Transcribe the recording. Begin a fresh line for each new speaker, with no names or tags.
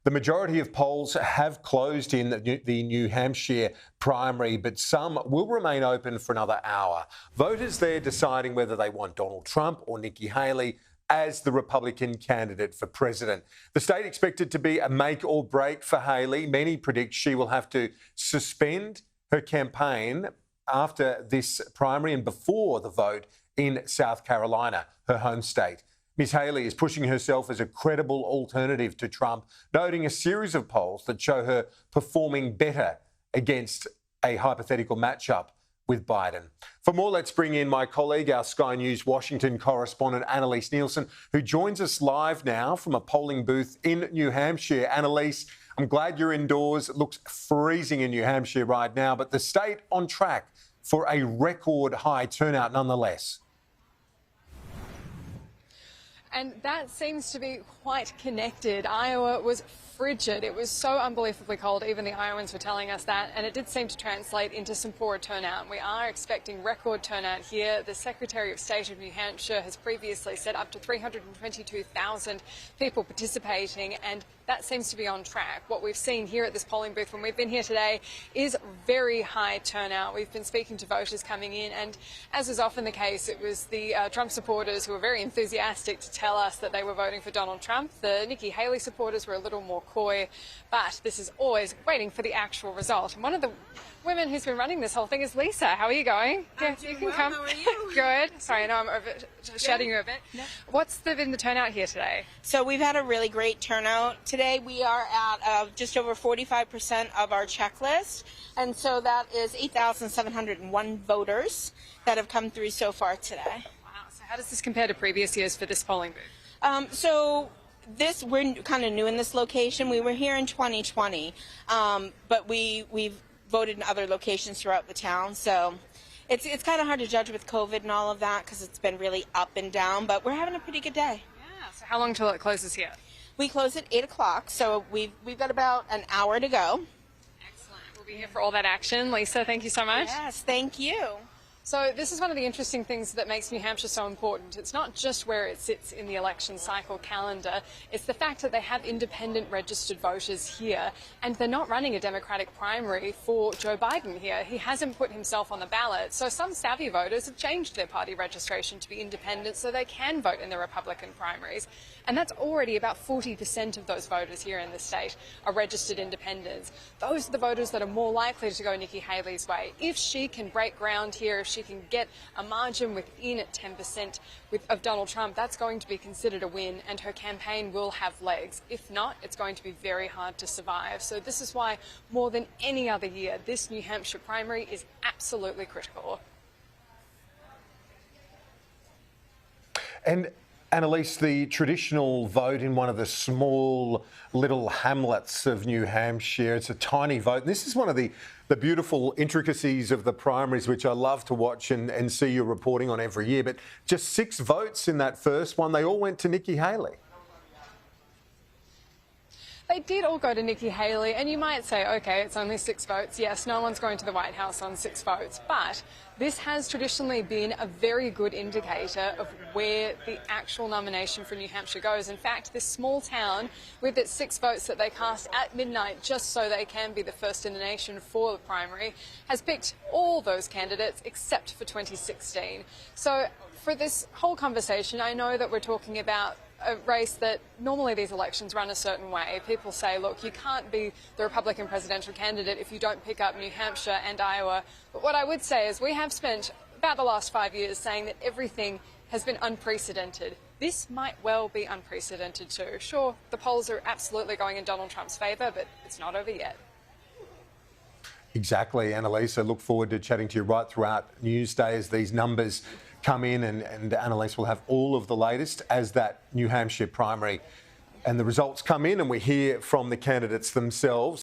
The majority of polls have closed in the New Hampshire primary, but some will remain open for another hour. Voters there deciding whether they want Donald Trump or Nikki Haley as the Republican candidate for president. The state expected to be a make or break for Haley. Many predict she will have to suspend her campaign after this primary and before the vote in South Carolina, her home state. Ms Haley is pushing herself as a credible alternative to Trump, noting a series of polls that show her performing better against a hypothetical matchup with Biden. For more, let's bring in my colleague, our Sky News Washington correspondent, Annalise Nielsen, who joins us live now from a polling booth in New Hampshire. Annalise, I'm glad you're indoors. It looks freezing in New Hampshire right now, but the state on track for a record high turnout nonetheless.
And that seems to be quite connected. Iowa was frigid. It was so unbelievably cold. Even the Iowans were telling us that. And it did seem to translate into some poor turnout. We are expecting record turnout here. The Secretary of State of New Hampshire has previously said up to 322,000 people participating. And that seems to be on track. What we've seen here at this polling booth when we've been here today is very high turnout. We've been speaking to voters coming in, and as is often the case, it was the Trump supporters who were very enthusiastic to tell us that they were voting for Donald Trump. The Nikki Haley supporters were a little more coy, but this is always waiting for the actual result. And one of the women who's been running this whole thing is Lisa. How are you going?
I'm doing well. How are you?
Good. Sorry, I know I'm shouting you a bit. No. What's been the turnout here today?
So we've had a really great turnout. Today we are at just over 45% of our checklist, and so that is 8,701 voters that have come through so far today.
Wow. So how does this compare to previous years for this polling booth?
We're kind of new in this location. We were here in 2020, but we've voted in other locations throughout the town, so it's kind of hard to judge with COVID and all of that because it's been really up and down, but we're having a pretty good day.
Yeah, so how long till it closes here?
We close at 8 o'clock, so we've got about an hour to go.
Excellent. We'll be here for all that action. Lisa, thank you so much.
Yes, thank you.
So this is one of the interesting things that makes New Hampshire so important. It's not just where it sits in the election cycle calendar, it's the fact that they have independent registered voters here, and they're not running a Democratic primary for Joe Biden here. He hasn't put himself on the ballot. So some savvy voters have changed their party registration to be independent so they can vote in the Republican primaries. And that's already about 40% of those voters here in the state are registered independents. Those are the voters that are more likely to go Nikki Haley's way. If she can break ground here, if she can get a margin within 10% of Donald Trump, that's going to be considered a win, and her campaign will have legs. If not, it's going to be very hard to survive. So this is why, more than any other year, this New Hampshire primary is absolutely critical.
And Annalise, the traditional vote in one of the small little hamlets of New Hampshire, it's a tiny vote. And this is one of the beautiful intricacies of the primaries, which I love to watch and see you reporting on every year. But just 6 votes in that first one, they all went to Nikki Haley.
They did all go to Nikki Haley, and you might say, OK, it's only 6 votes. Yes, no one's going to the White House on 6 votes, but this has traditionally been a very good indicator of where the actual nomination for New Hampshire goes. In fact, this small town, with its 6 votes that they cast at midnight just so they can be the first in the nation for the primary, has picked all those candidates except for 2016. So for this whole conversation, I know that we're talking about a race that normally these elections run a certain way. People say, look, you can't be the Republican presidential candidate if you don't pick up New Hampshire and Iowa. But what I would say is we have spent about the last 5 years saying that everything has been unprecedented. This might well be unprecedented too. Sure, the polls are absolutely going in Donald Trump's favour, but it's not over yet.
Exactly, Annalise. I look forward to chatting to you right throughout Newsday as these numbers come in, and Annalise will have all of the latest as that New Hampshire primary and the results come in and we hear from the candidates themselves.